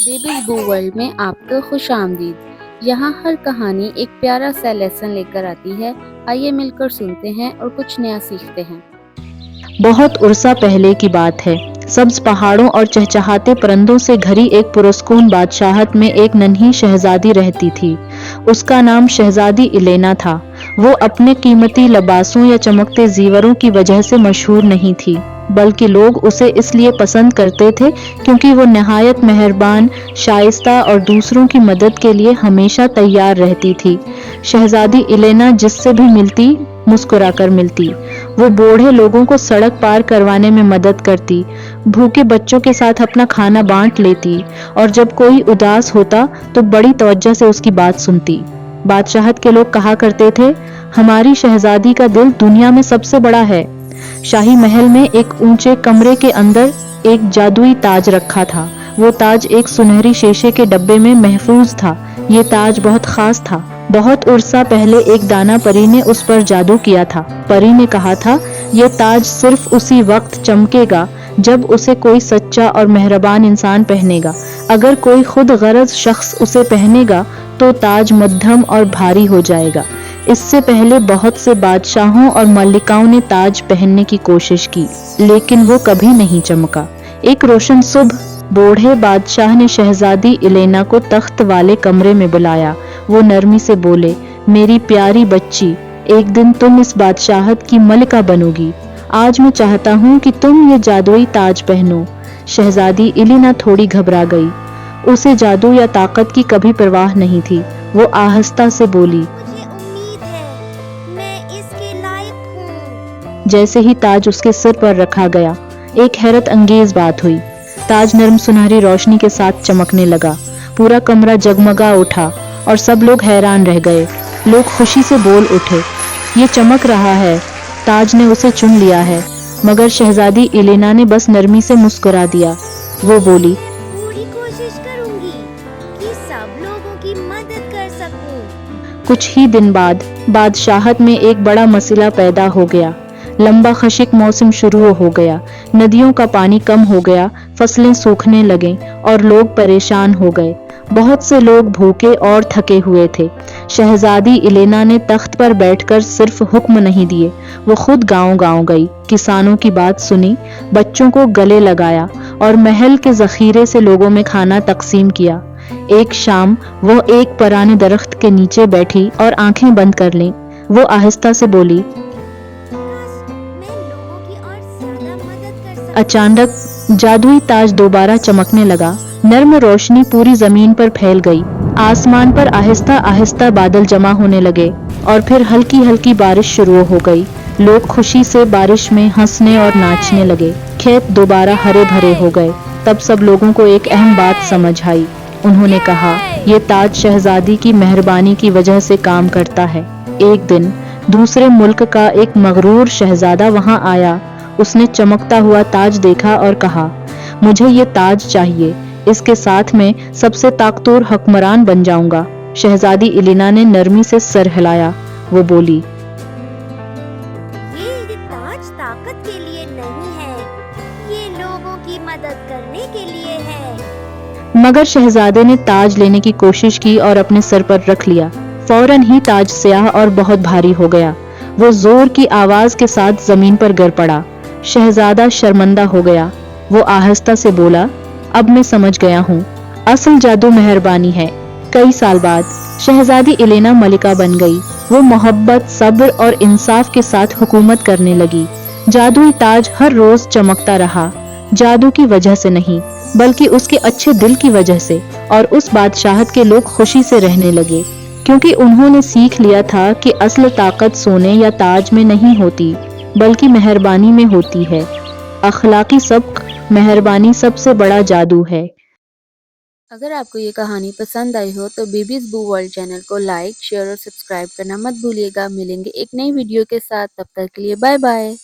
Babies बू world में आपको खुश आमदीद। यहाँ हर कहानी एक प्यारा सा लेसन लेकर आती है। आइए मिलकर सुनते हैं और कुछ नया सीखते हैं। बहुत उरसा पहले की बात है। सब्ज पहाड़ों और चहचहाते परिंदों से घरी एक पुरस्कून बादशाहत में एक नन्ही शहजादी रहती थी। उसका नाम शहजादी इलेना था। वो अपने कीमती लबासों या चमकते जीवरों की वजह से मशहूर नहीं थी, बल्कि लोग उसे इसलिए पसंद करते थे क्योंकि वो नहायत मेहरबान, शाइस्ता और दूसरों की मदद के लिए हमेशा तैयार रहती थी। शहजादी इलेना जिससे भी मिलती, मुस्कुराकर मिलती। वो बूढ़े लोगों को सड़क पार करवाने में मदद करती, भूखे बच्चों के साथ अपना खाना बांट लेती और जब कोई उदास होता तो बड़ी तवज्जो से उसकी बात सुनती। बादशाहत के लोग कहा करते थे, हमारी शहजादी का दिल दुनिया में सबसे बड़ा है। शाही महल में एक ऊंचे कमरे के अंदर एक जादुई ताज रखा था। वो ताज एक सुनहरी शीशे के डब्बे में महफूज था। ये ताज बहुत खास था। बहुत उरसा पहले एक दाना परी ने उस पर जादू किया था। परी ने कहा था, ये ताज सिर्फ उसी वक्त चमकेगा जब उसे कोई सच्चा और मेहरबान इंसान पहनेगा। अगर कोई खुद गरज शख्स उसे पहनेगा तो ताज मध्यम और भारी हो जाएगा। इससे पहले बहुत से बादशाहों और मल्लिकाओं ने ताज पहनने की कोशिश की, लेकिन वो कभी नहीं चमका। एक रोशन सुबह बूढ़े बादशाह ने शहजादी इलेना को तख्त वाले कमरे में बुलाया। वो नरमी से बोले, मेरी प्यारी बच्ची, एक दिन तुम इस बादशाहत की मलिका बनोगी। आज मैं चाहता हूँ कि तुम ये जादुई ताज पहनो। शहजादी इलेना थोड़ी घबरा गई। उसे जादू या ताकत की कभी परवाह नहीं थी। वो आहिस्ता से बोली, मुझे उम्मीद है मैं इसके लायक हूँ। जैसे ही ताज उसके सिर पर रखा गया, एक हैरत अंगेज बात हुई। ताज नरम सुनहरी रोशनी के साथ चमकने लगा। पूरा कमरा जगमगा उठा और सब लोग हैरान रह गए। लोग खुशी से बोल उठे, ये चमक रहा है, ताज ने उसे चुन लिया है। मगर शहजादी इलेना ने बस नरमी से मुस्कुरा दिया। वो बोली, पूरी कोशिश करूंगी कि सब लोगों की मदद कर सकूं। कुछ ही दिन बाद बादशाहत में एक बड़ा मसला पैदा हो गया। लंबा खशिक मौसम शुरू हो गया। नदियों का पानी कम हो गया, फसलें सूखने लगे और लोग परेशान हो गए। बहुत से लोग भूखे और थके हुए थे। शहजादी इलेना ने तख्त पर बैठकर सिर्फ हुक्म नहीं दिए, वो खुद गांव-गांव गई, किसानों की बात सुनी, बच्चों को गले लगाया और महल के जखीरे से लोगों में खाना तकसीम किया। एक शाम वो एक पुराने दरख्त के नीचे बैठी और आंखें बंद कर ली। वो आहिस्ता से बोली, मैं लोगों की और ज्यादा मदद कर सकती हूँ। अचानक जादुई ताज दोबारा चमकने लगा। नर्म रोशनी पूरी जमीन पर फैल गई। आसमान पर आहिस्ता आहिस्ता बादल जमा होने लगे और फिर हल्की हल्की बारिश शुरू हो गई। लोग खुशी से बारिश में हंसने और नाचने लगे। खेत दोबारा हरे भरे हो गए। तब सब लोगों को एक अहम बात समझ आई। उन्होंने कहा, ये ताज शहजादी की मेहरबानी की वजह से काम करता है। एक दिन दूसरे मुल्क का एक मगरूर शहजादा वहां आया। उसने चमकता हुआ ताज देखा और कहा, मुझे ये ताज चाहिए, इसके साथ मैं सबसे ताकतवर हुक्मरान बन जाऊंगा। शहजादी इलेना ने नरमी से सर हिलाया। वो बोली, ये ताज ताकत के लिए नहीं है, ये लोगों की मदद करने के लिए है। मगर शहजादे ने ताज लेने की कोशिश की और अपने सर पर रख लिया। फौरन ही ताज स्याह और बहुत भारी हो गया। वो जोर की आवाज के साथ जमीन पर गिर पड़ा। शहजादा शर्मिंदा हो गया। वो आहिस्ता से बोला, अब मैं समझ गया हूँ, असल जादू मेहरबानी है। कई साल बाद शहजादी इलेना मलिका बन गई। वो मोहब्बत, सब्र और इंसाफ के साथ हुकूमत करने लगी। जादुई ताज हर रोज चमकता रहा, जादू की वजह से नहीं, बल्कि उसके अच्छे दिल की वजह से। और उस बादशाहत के लोग खुशी से रहने लगे, क्योंकि उन्होंने सीख लिया था कि असल ताकत सोने या ताज में नहीं होती, बल्कि मेहरबानी में होती है। अखलाकी सबक, मेहरबानी सबसे बड़ा जादू है। अगर आपको ये कहानी पसंद आई हो तो बेबीज बू वर्ल्ड चैनल को लाइक, शेयर और सब्सक्राइब करना मत भूलिएगा। मिलेंगे एक नई वीडियो के साथ, तब तक के लिए बाय बाय।